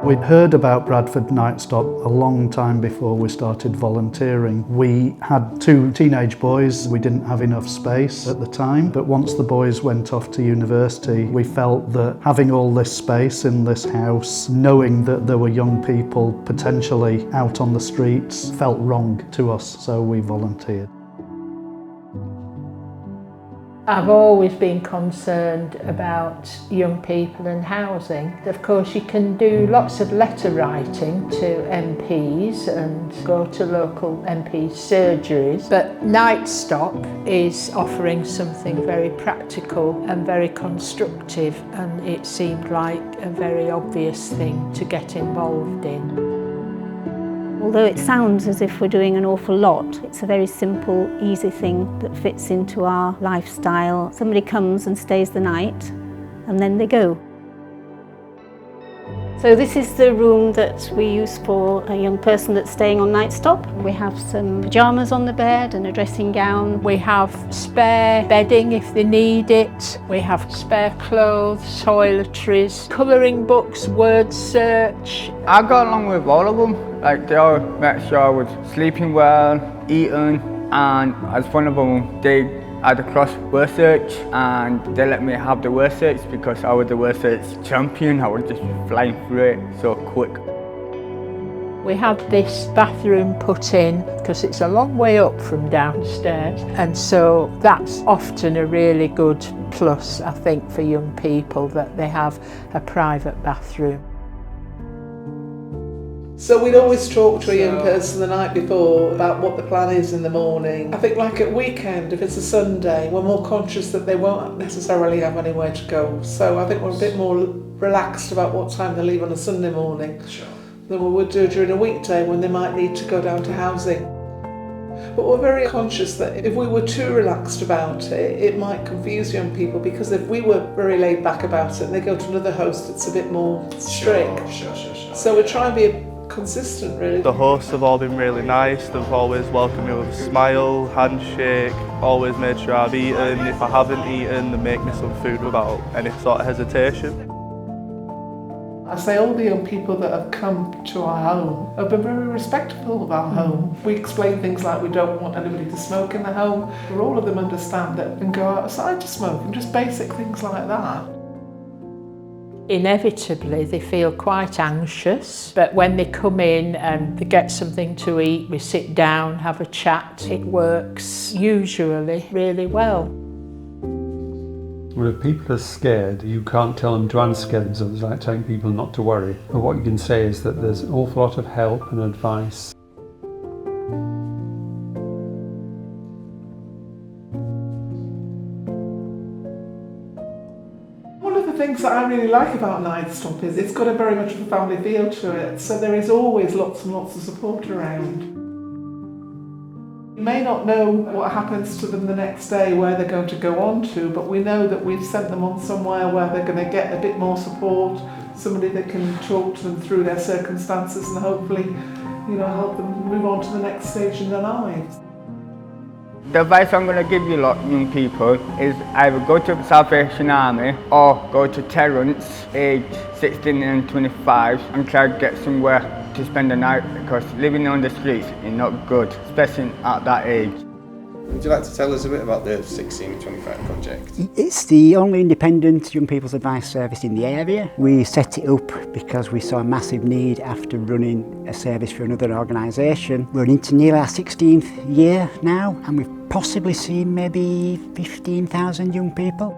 We'd heard about Bradford Nightstop a long time before we started volunteering. We had 2 teenage boys. We didn't have enough space at the time, but once the boys went off to university, we felt that having all this space in this house, knowing that there were young people potentially out on the streets, felt wrong to us, so we volunteered. I've always been concerned about young people and housing. Of course, you can do lots of letter writing to MPs and go to local MP surgeries, but Nightstop is offering something very practical and very constructive, and it seemed like a very obvious thing to get involved in. Although it sounds as if we're doing an awful lot, it's a very simple, easy thing that fits into our lifestyle. Somebody comes and stays the night, and then they go. So this is the room that we use for a young person that's staying on Nightstop. We have some pyjamas on the bed and a dressing gown. We have spare bedding if they need it. We have spare clothes, toiletries, colouring books, word search. I got along with all of them. Like, they all made sure I was sleeping well, eating, and as one of them, they had a cross word search, and they let me have the word search because I was the word search champion. I was just flying through it so quick. We had this bathroom put in because it's a long way up from downstairs, and so that's often a really good plus, I think, for young people, that they have a private bathroom. So we'd always talk to a young person the night before about what the plan is in the morning. I think like at weekend, if it's a Sunday, we're more conscious that they won't necessarily have anywhere to go. So I think we're a bit more relaxed about what time they leave on a Sunday morning than we would do during a weekday when they might need to go down to housing. But we're very conscious that if we were too relaxed about it, it might confuse young people, because if we were very laid back about it and they go to another host, it's a bit more strict. Sure. So we try and be consistent, really. The hosts have all been really nice. They've always welcomed me with a smile, handshake, always made sure I've eaten. If I haven't eaten, they make me some food without any sort of hesitation. I say all the young people that have come to our home have been very respectful of our home. We explain things like we don't want anybody to smoke in the home, where all of them understand that and go outside to smoke, and just basic things like that. Inevitably, they feel quite anxious, but when they come in and they get something to eat, we sit down, have a chat, it works usually really well. Well, if people are scared, you can't tell them to unscare themselves. It's like telling people not to worry. But what you can say is that there's an awful lot of help and advice. One of the things that I really like about Nightstop is it's got a very much of a family feel to it, so there is always lots and lots of support around. You may not know what happens to them the next day, where they're going to go on to, but we know that we've sent them on somewhere where they're going to get a bit more support, somebody that can talk to them through their circumstances and hopefully, help them move on to the next stage in their lives. The advice I'm going to give you lot, young people, is either go to the Salvation Army or go to Terrence, age 16 and 25, and try to get somewhere to spend the night, because living on the streets is not good, especially at that age. Would you like to tell us a bit about the 16 to 25 project? It's the only independent young people's advice service in the area. We set it up because we saw a massive need after running a service for another organisation. We're into nearly our 16th year now, and we've possibly seen maybe 15,000 young people.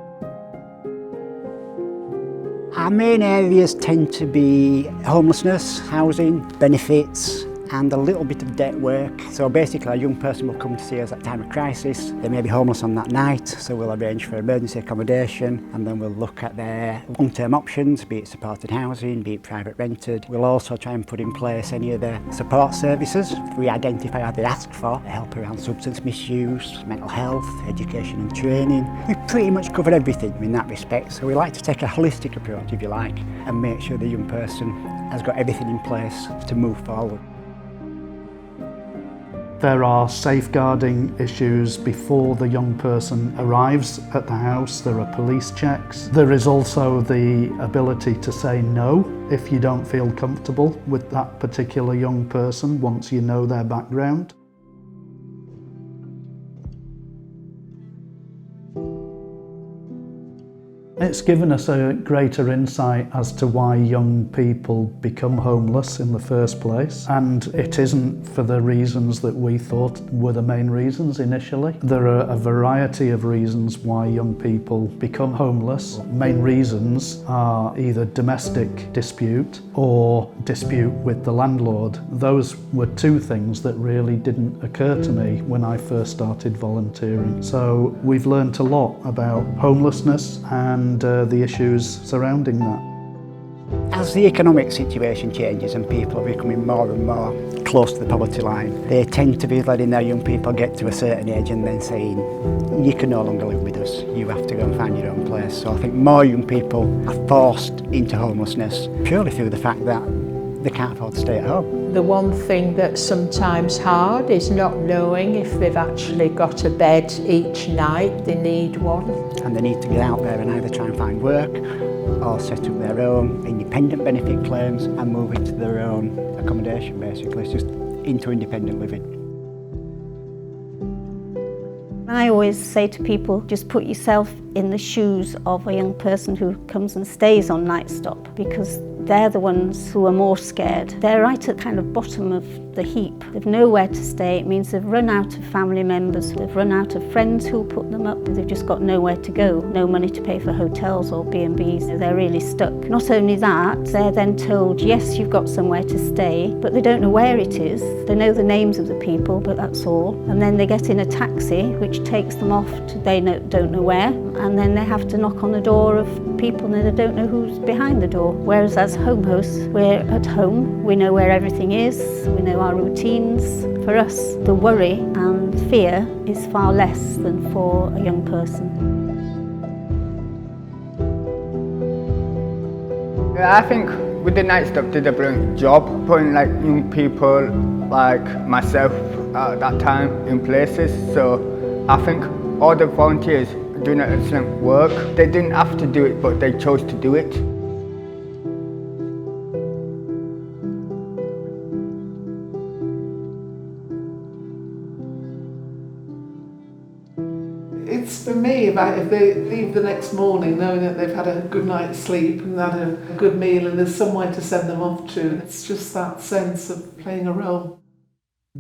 Our main areas tend to be homelessness, housing, benefits, and a little bit of debt work. So basically a young person will come to see us at time of crisis. They may be homeless on that night, so we'll arrange for emergency accommodation, and then we'll look at their long-term options, be it supported housing, be it private rented. We'll also try and put in place any of the support services we identify or they ask for, help around substance misuse, mental health, education and training. We pretty much cover everything in that respect, so we like to take a holistic approach, if you like, and make sure the young person has got everything in place to move forward. There are safeguarding issues before the young person arrives at the house. There are police checks. There is also the ability to say no if you don't feel comfortable with that particular young person once you know their background. It's given us a greater insight as to why young people become homeless in the first place, and it isn't for the reasons that we thought were the main reasons initially. There are a variety of reasons why young people become homeless. Main reasons are either domestic dispute or dispute with the landlord. Those were two things that really didn't occur to me when I first started volunteering. So we've learnt a lot about homelessness and the issues surrounding that. As the economic situation changes and people are becoming more and more close to the poverty line, they tend to be letting their young people get to a certain age and then saying, you can no longer live with us, you have to go and find your own place. So I think more young people are forced into homelessness purely through the fact that they can't afford to stay at home. The one thing that's sometimes hard is not knowing if they've actually got a bed each night. They need one. And they need to get out there and either try and find work or set up their own independent benefit claims and move into their own accommodation, basically. It's just into independent living. I always say to people, just put yourself in the shoes of a young person who comes and stays on Nightstop, because they're the ones who are more scared. They're right at the kind of bottom of the heap. They've nowhere to stay. It means they've run out of family members, they've run out of friends who'll put them up. They've just got nowhere to go, no money to pay for hotels or B&Bs. They're really stuck. Not only that, they're then told, yes, you've got somewhere to stay, but they don't know where it is. They know the names of the people, but that's all. And then they get in a taxi, which takes them off to don't know where, and then they have to knock on the door of people and they don't know who's behind the door. Whereas as home hosts, we're at home, we know where everything is, we know our routines. For us, the worry and fear is far less than for a young person. Yeah, I think with the Nightstop did a brilliant job putting like young people like myself at that time in places. So I think all the volunteers are doing excellent work. They didn't have to do it, but they chose to do it. It's for me, if they leave the next morning knowing that they've had a good night's sleep and had a good meal and there's somewhere to send them off to, it's just that sense of playing a role.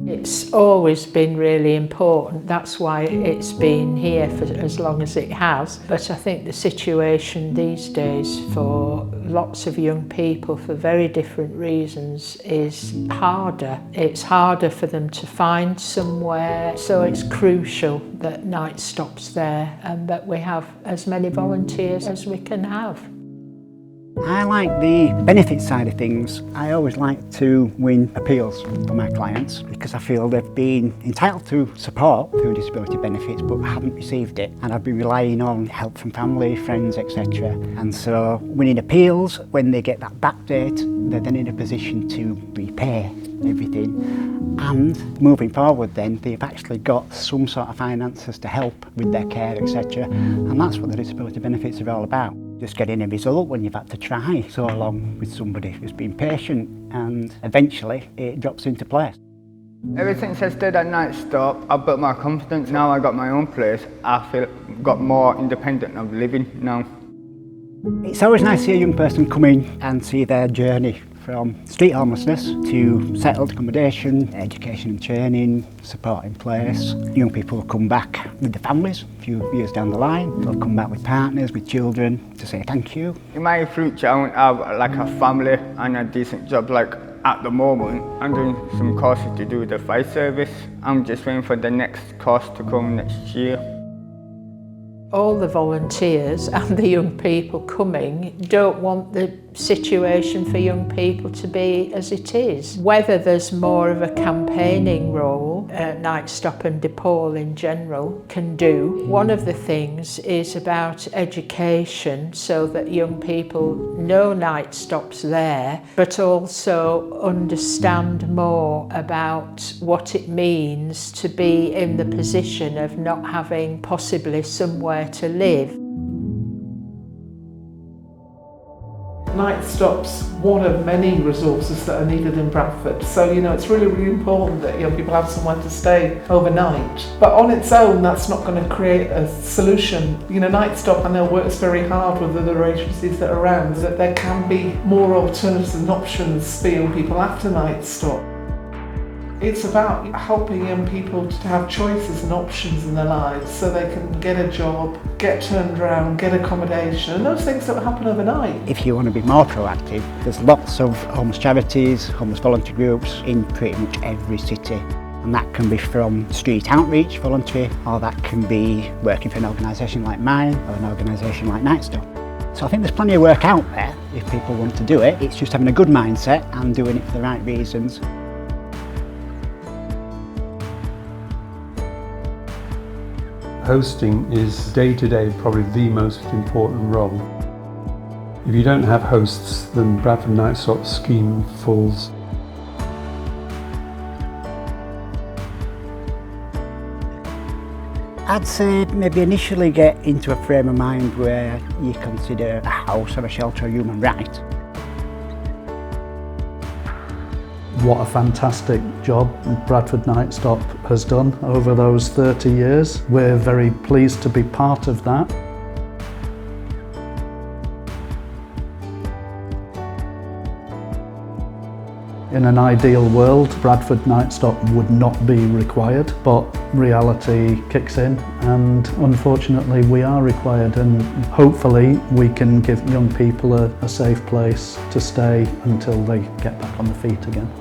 It's always been really important. That's why it's been here for as long as it has. But I think the situation these days for lots of young people for very different reasons is harder. It's harder for them to find somewhere. So it's crucial that Nightstop's there and that we have as many volunteers as we can have. I like the benefit side of things. I always like to win appeals for my clients because I feel they've been entitled to support through disability benefits but haven't received it, and I've been relying on help from family, friends, etc. And so winning appeals, when they get that back date, they're then in a position to repay everything, and moving forward then they've actually got some sort of finances to help with their care, etc. And that's what the disability benefits are all about. Just getting a result when you've had to try so long with somebody who's been patient, and eventually it drops into place. Ever since I stayed at Nightstop, I built my confidence. Now I got my own place, I feel got more independent of living now. It's always nice to see a young person come in and see their journey from street homelessness to settled accommodation, education and training, support in place. Young people will come back with their families a few years down the line. They'll come back with partners, with children to say thank you. In my future I want to have like a family and a decent job. Like at the moment I'm doing some courses to do with the fire service. I'm just waiting for the next course to come next year. All the volunteers and the young people coming don't want the situation for young people to be as it is. Whether there's more of a campaigning role Nightstop and DePaul in general can do. One of the things is about education so that young people know Nightstop's there, but also understand more about what it means to be in the position of not having possibly somewhere to live. Nightstop's one of many resources that are needed in Bradford, so it's really, really important that young people have somewhere to stay overnight. But on its own, that's not going to create a solution. Nightstop, I know, works very hard with other agencies that are around, that there can be more alternatives and options for young people after Nightstop. It's about helping young people to have choices and options in their lives so they can get a job, get turned around, get accommodation, and those things don't happen overnight. If you want to be more proactive, there's lots of homeless charities, homeless volunteer groups in pretty much every city. And that can be from street outreach voluntary, or that can be working for an organisation like mine or an organisation like Nightstop. So I think there's plenty of work out there if people want to do it. It's just having a good mindset and doing it for the right reasons. Hosting is day to day probably the most important role. If you don't have hosts, then Bradford Nightstop scheme falls. I'd say maybe initially get into a frame of mind where you consider a house or a shelter a human right. What a fantastic job Bradford Nightstop has done over those 30 years. We're very pleased to be part of that. In an ideal world, Bradford Nightstop would not be required, but reality kicks in and unfortunately we are required, and hopefully we can give young people a safe place to stay until they get back on their feet again.